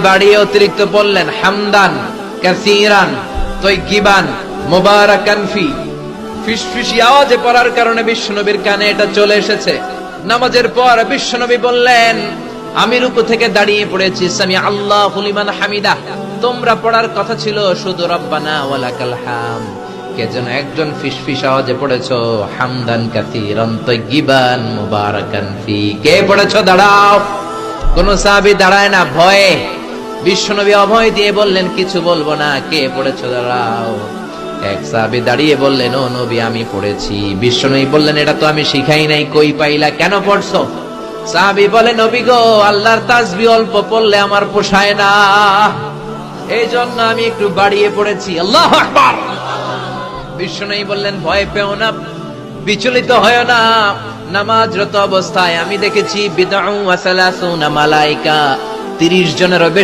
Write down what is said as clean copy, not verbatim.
বাড়িয়ে অতিরিক্ত বললেন হামদান কাসীরান তাইয়িবান মুবারাকান ফি। ফিসফিসি আওয়াজে পড়ার কারণে বিশ্বনবীর কানে এটা চলে এসেছে। নামাজের পর বিশ্বনবী বললেন, আমি রুকু থেকে দাঁড়িয়ে পড়েছি, সামি আল্লাহু লিমান হামিদা। তোমরা পড়ার কথা ছিল শুধু রব্বানা ওয়ালাকাল হাম, কে যেন একজন ফিসফিস আওয়াজে পড়েছো হামদান কাসীরান তাইয়িবান মুবারাকান ফি। কে পড়েছো? দাঁড়াও। কোন সাহাবী দাঁড়ায় না ভয়ে। বিশ্বনবী অভয় দিয়ে বললেন, কিছু বলবো না, কে পড়েছো? দাঁড়াও। এক সাহাবী দাঁড়িয়ে বললেন, ও নবী আমি পড়েছি। বিশ্বনবী বললেন, এটা তো আমি শিখাই নাই, কই পাইলা, কেন পড়ছো? সাহাবী বলে, নবী গো, আল্লাহর তাসবিহ অল্প পড়লে আমার পোষায় না, এই জন্য আমি একটু বাড়িয়ে পড়েছি। আল্লাহু আকবার। বিশ্বনবী বললেন, ভয় পেও না, বিচলিত হয় না। নামাজরত অবস্থায় আমি দেখেছি বিদউ ওয়া সালাসুনা মালায়েকা, 30 জনেরও বেশি